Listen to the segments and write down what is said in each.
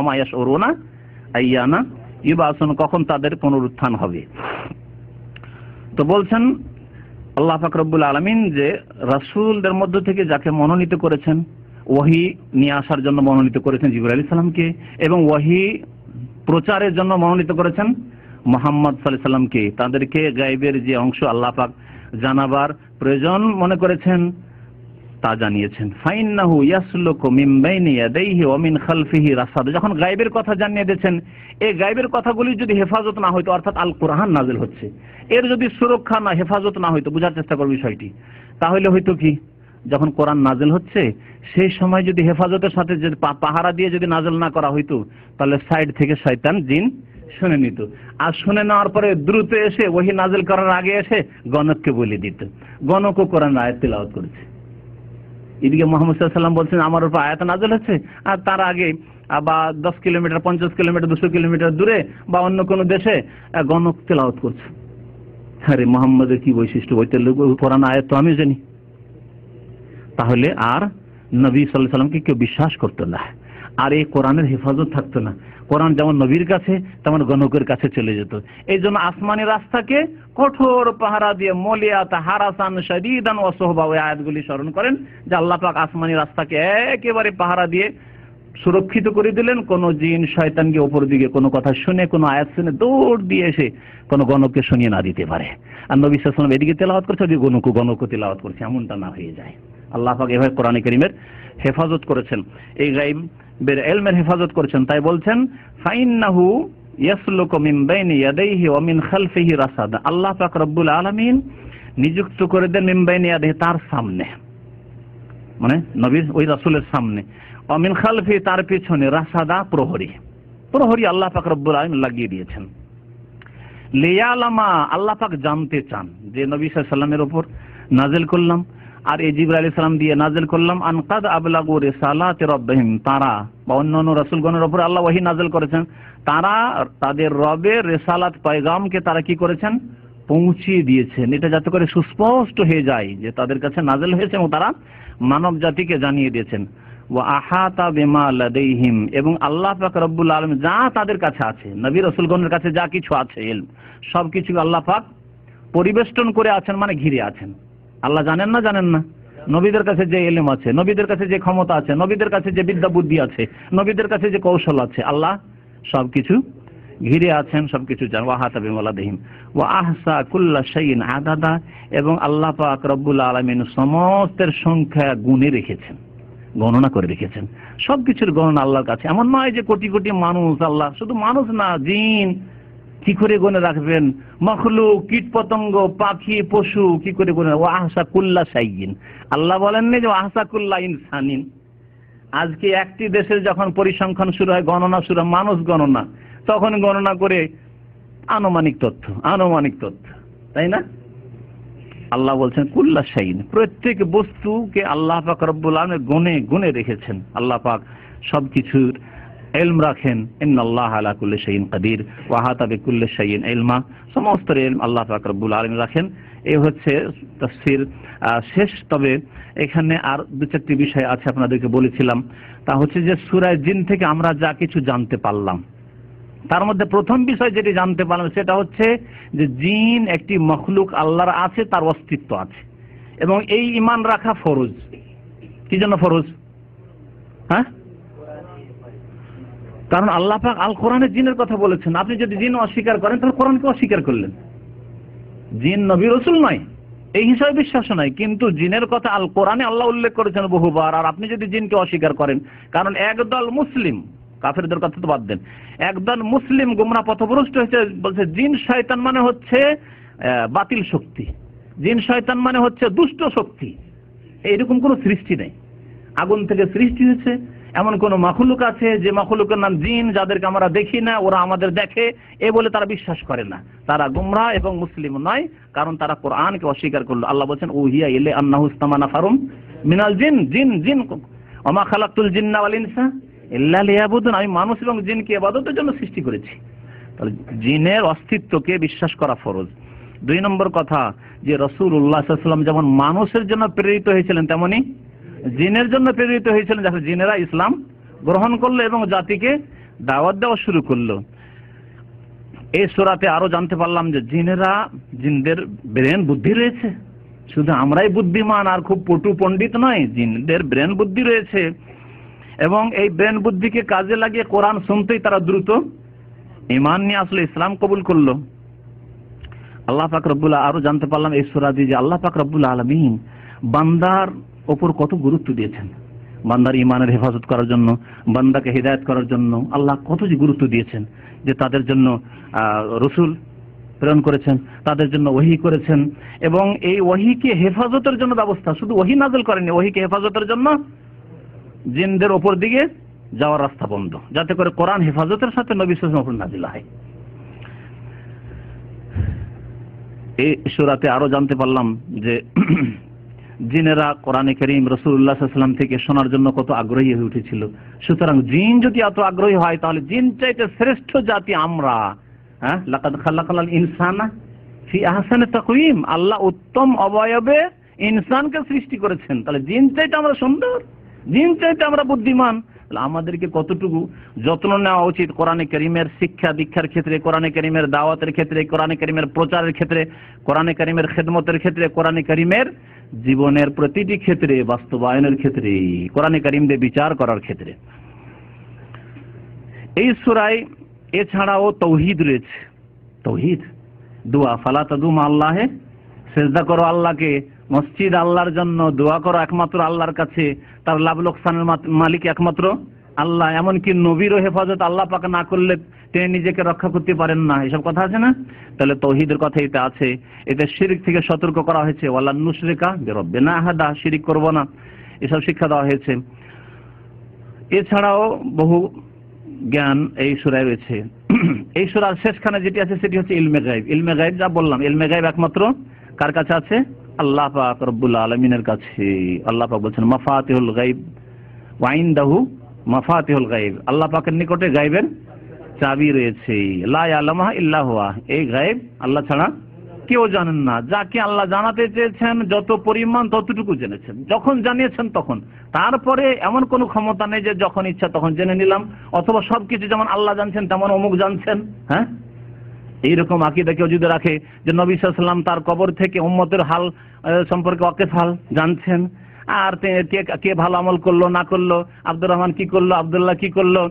ওমা ইয়াশউরুনা আইয়ানা ইউবাসুন, কখন তাদের পুনরুত্থান হবে। তো বলছেন আল্লাহ পাক রব্বুল আলামিন যে রাসূলদের মধ্য থেকে যাকে মনোনীত করেছেন, ওহী নিয়ে আসার জন্য মনোনীত করেছেন জিবরাইল আলাইহিস সালামকে, এবং ওহী প্রচারের জন্য মনোনীত করেছেন মুহাম্মদ সাল্লাল্লাহু আলাইহি সাল্লামকে। তাদেরকে গায়বের যে অংশ আল্লাহ পাক জানাবার প্রয়োজন মনে করেছেন তা জানিয়েছেন। ফাইন্নাহু ইয়াসলুকু মিন বাইনি ইয়াদাইহি ওয়া মিন খালফিহি রাসাদ, যখন গায়বের কথা জানিয়ে দিয়েছেন, এই গায়বের কথাগুলি যদি হেফাজত না হইতো, অর্থাৎ আল কোরআন নাজিল হচ্ছে, এর যদি সুরক্ষা না হেফাজত না হইতো, বোঝার চেষ্টা করব বিষয়টি, তাহলে হয়তো কি যখন কোরআন নাজিল হচ্ছে সেই সময় যদি হেফাজতের সাথে যদি পাহারা দিয়ে যদি নাজিল না করা হইতো, তাহলে সাইড থেকে শয়তান জিন শুনে নিত, আর শুনে নেওয়ার পরে দ্রুত এসে ওহী নাজিল করার আগে এসে গণককে বলে দিত, গণকও কোরআন আয়াত তিলাওয়াত করেছে। এদিকে মুহাম্মদ সাল্লাল্লাহু আলাইহি ওয়াসাল্লাম বলছেন আমার উপর আয়াত নাজিল হচ্ছে, আর তার আগে বা 10 কিলোমিটার 50 কিলোমিটার 200 কিলোমিটার দূরে বা অন্য কোনো দেশে গণক তেলাওয়াত করছে। আরে মুহাম্মদের কি বৈশিষ্ট্য, ওই কোরআন আয়াত তো আমি জানি। তাহলে আর নবী সাল্লাল্লাহু আলাইহি ওয়াসাল্লামকে কেউ বিশ্বাস করতো না, আর এই কোরআনের হেফাজত থাকতো না। কোরআন যেমন নবীর কাছে তেমন গণকের কাছে চলে যেত। এই জন্য আসমানি রাস্তাকে কঠোর পাহারা দিয়ে মলিয়াত হারাসান শাদীদান ওয়া সুহবা, ওই আয়াতগুলি স্মরণ করেন যে আল্লাহ পাক আসমানি রাস্তাকে একেবারে পাহারা দিয়ে সুরক্ষিত করে দিলেন। কোন জিন শয়তানকে উপর দিকে কোনো কথা শুনে, কোনো আয়াত শুনে দৌড় দিয়ে এসে কোনো গণককে শুনিয়ে না দিতে পারে। আর নবী সাল্লাল্লাহু আলাইহি ওয়াসাল্লাম এদিকে তেলাওয়াত করছে, ওদিকে গণক তেলাওয়াত করছে, এমনটা না হয়ে যায়। আল্লাহ পাক এভাবে কোরআনে কারীমের হেফাজত করেছেন, এই গায়বের ইলমের হেফাজত করেছেন। তাই বলছেন ফাইন্নাহু ইয়াসলুকু মিন বাইনি ইয়াদাইহি ওয়া মিন খালফিহি রাসাদা, আল্লাহ পাক রব্বুল আলামিন নিযুক্ত করে দেন মিন বাইনি ইয়াদাইহি, তার সামনে, মানে নবীর ওই রাসূলের সামনে, ওয়া মিন খালফি তার পিছনে, রাসাদা প্রহরী আল্লাহ পাক রব্বুল আলামিন লাগিয়ে দিয়েছেন। লিয়ালামা, আল্লাহ পাক জানতে চান যে নবী সাল্লাল্লাহু আলাইহি ওয়াসাল্লামের উপর নাজিল করলাম আর এই জিবরাইল আলাইহিস সালাম দিয়ে নাজিল করলাম, আন কাদ আবলাগু রিসালাতি রাব্বিহিম, তারা বা অন্যান্য রাসূলগণের উপর আল্লাহ ওহী নাজিল করেছেন, তারা তাদের রবের রিসালাত পয়গামকে তারা কি করেছেন, পৌঁছিয়ে দিয়েছেন। এটা যাতে করে সুস্পষ্ট হয়ে যায় যে তাদের কাছে নাজিল হয়েছে এবং তারা মানব জাতিকে জানিয়ে দিয়েছেন। ওয়া আহাতা বিমা লাদাইহিম, এবং আল্লাহ পাক রব্বুল আলামিন যা তাদের কাছে আছে, নবী রাসূলগণের কাছে যা কিছু আছে ইলম, সবকিছু আল্লাহ পাক পরিবেষ্টন করে আছেন, মানে ঘিরে আছেন। আল্লাহ জানেন না নবীদের কাছে যে ইলম আছে, নবীদের কাছে যে ক্ষমতা আছে, নবীদের কাছে যে বিদ্যা বুদ্ধি আছে, নবীদের কাছে যে কৌশল আছে, আল্লাহ সবকিছু ঘিরে আছেন, সবকিছু জানেন। ওয়া আহাতা বিমা লাদাইহিম ওয়া আহসা কুল্লা শাইইন আদাদা, এবং আল্লাহ পাক রব্বুল আলামিন সমস্তের সংখ্যা গুণে রেখেছেন, গণনা করে রেখেছেন। সবকিছুর গণনা আল্লাহর কাছে। এমন নয় যে কোটি কোটি মানুষ, আল্লাহ শুধু মানুষ না, জিন কি করে গণে রাখবেন, মখলুক কীট পতঙ্গ পাখি পশু কি করে গণে। ও আহসা কুল্লা শাইইন, আল্লাহ বলেননি যে আহসা কুল্লা ইনসানিন। আজকে একটি দেশের যখন পরিসংখ্যান শুরু হয়, গণনা শুরু হয়, মানুষ গণনা, তখন গণনা করে আনুমানিক তথ্য, তাই না? আল্লাহ বলছেন কুল্লা শাইইন, প্রত্যেক বস্তুকে আল্লাহ পাক রব্বুল আলামিন গুণে রেখেছেন। আল্লাহ পাক সবকিছুর ইলম রাখেন। ইন্নাল্লাহা আলা কুল্লি শাইইন কাদির ওয়া আহাতা বিকুল্লি শাইইন ইলমা, সমস্ত ইলম আল্লাহ পাক রব্বুল আলামিন রাখেন। এই হচ্ছে তাফসীর শেষ। তবে এখানে আর দু চারটি বিষয় আছে আপনাদেরকে বলেছিলাম, তা হচ্ছে যে সূরা জিন থেকে আমরা যা কিছু জানতে পারলাম, তার মধ্যে প্রথম বিষয় যেটি জানতে পারলাম সেটা হচ্ছে যে জিন একটি মখলুক আল্লাহর আছে, তার অস্তিত্ব আছে, এবং এই ঈমান রাখা ফরজ। কি জন্য ফরজ? হ্যাঁ, কারণ আল্লাহ পাক আল কোরআনে জিনের কথা বলেছেন। আপনি যদি জিন অস্বীকার করেন তাহলে কোরআনকে অস্বীকার করলেন। জিন নবী রাসূল নয়, এই হিসাবে বিশ্বাস নয়, কিন্তু জিনের কথা আল কোরআনে আল্লাহ উল্লেখ করেছেন বহুবার। আর আপনি যদি জিনকে অস্বীকার করেন, কারণ একদল মুসলিম, কাফেরদের কথা তো বাদ দেন, একদল মুসলিম গোমরাহ পথভ্রষ্ট হয়েছে, বলছে জিন শয়তান মানে হচ্ছে বাতিল শক্তি, জিন শয়তান মানে হচ্ছে দুষ্ট শক্তি। এইরকম কোনো সৃষ্টি নেই, আগুন থেকে সৃষ্টি হয়েছে এমন কোন মাখলুক আছে যে মাখলুকের নাম জিন, যাদেরকে আমরা দেখি না, ওরা আমাদের দেখে, এ বলে তারা বিশ্বাস করে না। তারা গুমরাহ এবং মুসলিম নয়, কারণ তারা কোরআনকে অস্বীকার করলো। আল্লাহ বলেন উহিয়া ইলা আন্নাহু ইসতামা নাফারুম মিনাল জিন, জিন ওমা খালাকতুল জিন্না ওয়াল ইনসা ইল্লা লিয়াবুদুন, আমি মানুষ এবং জিনকে ইবাদতের জন্য সৃষ্টি করেছি। তাহলে জিনের অস্তিত্বকে বিশ্বাস করা ফরজ। 2 নম্বর কথা, যে রাসূলুল্লাহ সাল্লাল্লাহু আলাইহি ওয়াসাল্লাম যেমন মানুষের জন্য প্রেরিত হয়েছিলেন, তেমনি জিনের জন্য প্রেরিত হয়েছিলেন, যাতে জিনেরা ইসলাম গ্রহণ করলো এবং জাতিকে দাওয়াত দেওয়া শুরু করলো। এই সূরাতে আরো জানতে পারলাম যে জিনদের ব্রেন বুদ্ধি রয়েছে, শুধু আমরাই বুদ্ধিমান আর খুব পটু পণ্ডিত নয়, জিনদের ব্রেন বুদ্ধি রয়েছে এবং এই ব্রেন বুদ্ধিকে কাজে লাগিয়ে কোরআন শুনতেই তারা দ্রুত ঈমান নিয়ে আসলে ইসলাম কবুল করলো। আল্লাহ পাক রব্বুল আরো জানতে পারলাম এই সূরা দিয়ে যে আল্লাহ পাক রব্বুল আলামিন বান্দার ওপর কত গুরুত্ব দিয়েছেন, বান্দার ঈমানের হেফাজত করার জন্য, বান্দাকে হিদায়াত করার জন্য আল্লাহ কত যে গুরুত্ব দিয়েছেন, যে তাদের জন্য রাসূল প্রেরণ করেছেন, তাদের জন্য ওহী করেছেন এবং এই ওহীকে হেফাজতের জন্য ব্যবস্থা, শুধু ওহী নাযিল করেননি, ওহীকে হেফাজতের জন্য জিনদের ওপর দিকে যাওয়ার রাস্তা বন্ধ, যাতে করে কোরআন হেফাজতের সাথে নবী সাল্লাল্লাহু আলাইহি ওয়াসাল্লামের উপর নাযিল হয়। এই সূরাতে আরো জানতে পারলাম যে জিনেরা কোরআনে কারীম রাসূলুল্লাহ সাল্লাল্লাহু আলাইহি ওয়াসাল্লাম থেকে শোনার জন্য কত আগ্রহী হয়ে উঠেছিল। সুতরাং জিন যদি এত আগ্রহী হয় তাহলে জিন চাইতে শ্রেষ্ঠ জাতি আমরা। লাকাদ খালাকনাল ইনসানা ফি আহসানি তাকওয়িম, আল্লাহ উত্তম অবয়বে ইনসানকে সৃষ্টি করেছেন, তাহলে জিন চাইতে আমরা সুন্দর, জিন চাইতে আমরা বুদ্ধিমান। তাহলে আমাদেরকে কতটুকু যত্ন নেওয়া উচিত কোরআনে কারীমের শিক্ষা দীক্ষার ক্ষেত্রে, কোরআনে কারীমের দাওয়াতের ক্ষেত্রে, কোরআনে কারীমের প্রচারের ক্ষেত্রে, কোরআনে কারীমের খেদমতের ক্ষেত্রে, কোরআনে কারীমের জীবনের প্রতিটি ক্ষেত্রে, বাস্তবায়নের ক্ষেত্রে, কোরআনে কারীম দিয়ে বিচার করার ক্ষেত্রে। এই সূরায় এছাড়াও তাওহীদ রয়েছে, তাওহীদ, দোয়া, ফালা তাদু মা আল্লাহে, সিজদা করো আল্লাহকে, মসজিদ আল্লাহর জন্য, দোয়া করো একমাত্র আল্লাহর কাছে, তার লাভ লোকসানের মালিক একমাত্র আল্লাহ, এমনকি নবীরও হেফাজত আল্লাহ পাক না করলে তিনি নিজেকে রক্ষা করতে পারেন না, এসব কথা আছে না? তাহলে তাওহীদের কথা এতে আছে। এতে শিরক থেকে সতর্ক করা হয়েছে, ওয়ালা নুশরিকা বিরাব্বিনা আহাদা, শিরক করব না, এসব শিক্ষা দেওয়া হয়েছে। এছাড়াও বহু জ্ঞান এই সূরায় রয়েছে। এই সূরার শেষখানে যেটি আছে সেটি হচ্ছে ইলমে গায়ব। ইলমে গায়ব যা বললাম, ইলমে গায়ব একমাত্র কার কাছে আছে? আল্লাহ পাক রব্বুল আলামিনের কাছে। আল্লাহ পাক বলছেন মাফাতিহুল গায়ব ওয়া ইনদাহু মাফাতিহুল গায়ব, আল্লাহ পাকের নিকটে গায়বের চাবি রয়েছে। লা ইয়ালামুহা ইল্লা হুয়া, এই গায়ব আল্লাহ ছাড়া কেউ জানেন না। যাকে আল্লাহ জানাতে চেয়েছেন যত পরিমাণ ততটুকু জেনেছেন, যখন জানিয়েছেন তখন। তারপরে এমন কোনো ক্ষমতা নেই যে যখন ইচ্ছা তখন জেনে নিলাম, অথবা সবকিছু যেমন আল্লাহ জানছেন তেমন অমুক জানছেন। হ্যাঁ, এইরকম আকীদা কেউ যদি রাখে যে নবী সাল্লাল্লাহু আলাইহি ওয়াসাল্লাম তার কবর থেকে উম্মতের হাল সম্পর্কে ওয়াকিফ হাল জানছেন, আর কে ভালো আমল করলো না করলো, আব্দুর রহমান কি করলো, আব্দুল্লাহ কি করলো,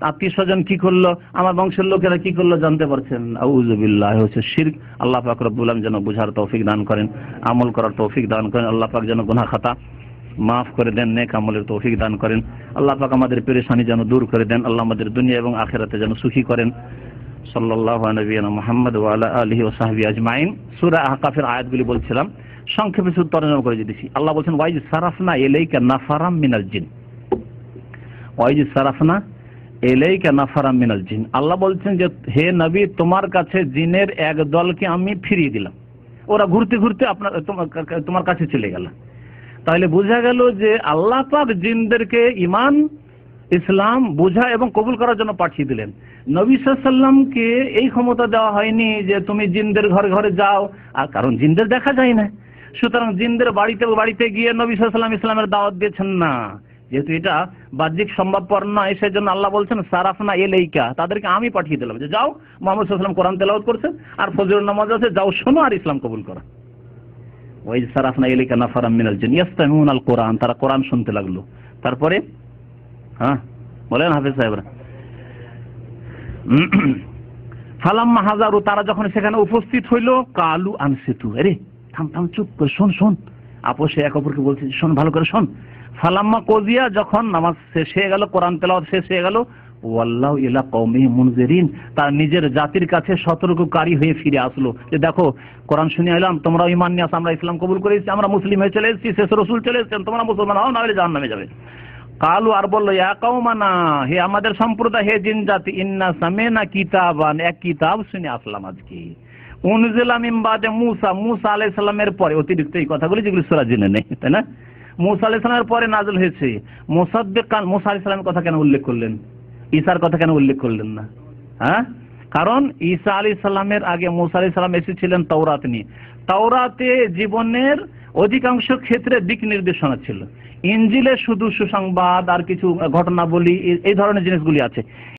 আত্মীয় স্বজন কি করলো, আমার বংশের লোকেরা কি করলো জানতে পারছেন, আউযু বিল্লাহ, হচ্ছে শিরক। আল্লাহ পাক রব্বুল আলামিন যেন বুঝার তৌফিক দান করেন, আমল করার তৌফিক দান করেন। আল্লাহ পাক যেন গুনাহ খাতা মাফ করে দেন, নেক আমলের তৌফিক দান করেন। আল্লাহ পাক আমাদের পেরেশানি যেন দূর করে দেন, আল্লাহ আমাদের দুনিয়া এবং আখিরাতে যেন সুখী করেন। সাল্লাল্লাহু আলা নবিয়িনা মুহাম্মদ ওয়া আলা আলিহি ওয়া সাহবিহি আজমাইন। সূরা আহকাফের আয়াতগুলি বলছিলাম, সংক্ষেপে শুধু তর্জমা করে দিয়েছি। আল্লাহ বলছেন ওয়াইজ সারাফনা ইলাইকা নাফারাম মিনাল জিন, ওয়াইজ সারাফনা ইলাইকা নাফারাম মিনাল জিন। আল্লাহ বলছেন যে হে নবী, তোমার কাছে জিনের এক দলকে আমি ফিরিয়ে দিলাম, ওরা ঘুরতে ঘুরতে তোমার কাছে চলে গেল। তাহলে বোঝা গেল যে আল্লাহ পাক জিনদেরকে ঈমান ইসলাম বোঝা এবং কবুল করার জন্য পাঠিয়ে দিলেন। নবী সাল্লাল্লাহু আলাইহি ওয়াসাল্লামকে এই ক্ষমতা দেওয়া হয়নি যে তুমি জিনদের ঘরে ঘরে যাও, আর কারণ জিনদের দেখা যায় না, সুতরাং জিনদের বাড়িতে বাড়িতে গিয়ে নবী সাল্লাল্লাহু আলাইহি ওয়াসাল্লাম ইসলামের দাওয়াত দিয়েছেন না, যেহেতু এটা বাহ্যিক সম্ভবপর নয়, সেজন্য আল্লাহ বলছেন সারাফনা ইলাইকা, তাদেরকে আমি পাঠিয়ে দিলাম যে যাও, মুহাম্মদ সাল্লাল্লাহু আলাইহি ওয়াসাল্লাম কোরআন তেলাওয়াত করছেন আর ফজরের নামাজ আছে, যাও শোনো আর ইসলাম কবুল করো। ওয়াইজ সারাফনা ইলাইকা নাফারাম মিনাল জিন ইয়াসতামিউনাল কোরআন, তারা কোরআন শুনতে লাগলো। তারপরে হ্যাঁ বলেন হাফেজ সাহেবরা, ফালাম্মা হাজারু, তারা যখন সেখানে উপস্থিত হইল, কালু আনসিতু, আরে থাম থাম, চুপ করে শোন শোন, আপোষে এক অপরকে বলছে শোন, ভালো করে শোন। ফালাম্মা কজিয়া, যখন নামাজ শেষ হয়ে গেল, কোরআন তেলাওয়াত শেষ হয়ে গেল, ওয়াল্লাহু ইলা কওমিহি মুনজিরিন, তার নিজের জাতির কাছে সতর্ককারী হয়ে ফিরে আসলো যে দেখো কোরআন শুনে এলাম, তোমরা ঈমান নিয়ে আসো, আমরা ইসলাম কবুল করেছি, আমরা মুসলিম হয়ে চলে এসেছি, শেষ রাসূল চলে এসেছেন, তোমরা মুসলমান হও, না হলে জাহান্নামে যাবে। কালু, আর বললো ইয়া কওমানা, হে আমাদের সম্প্রদায়, হে জিন জাতি, ইন্না সামিনা কিতাবান, এক কিতাব শুনে আসলাম আজকে, উনজিলা মিন বাদে মুসা, মুসা আলাইহিস সালামের পরে, অতিরিক্ত এই কথাগুলি যেগুলি সূরা জিনে নেই, তাই না, মুসা আলাইহিস সালামের পরে নাযিল হয়েছে। মুসাদ্দিকান, মুসা আলাইহিস সালামের কথা কেন উল্লেখ করলেন, ঈসার কথা কেন উল্লেখ করলেন না? হ্যাঁ, কারণ ঈসা আলাইহিস সালামের আগে মুসা আলাইহিস সালাম এসেছিলেন তাওরাত নিয়ে। তাওরাতে জীবনের অধিকাংশ ক্ষেত্রে দিক নির্দেশনা ছিল, ইনজিলে শুধু সুসংবাদ আর কিছু ঘটনাবলী এই ধরনের জিনিসগুলি আছে।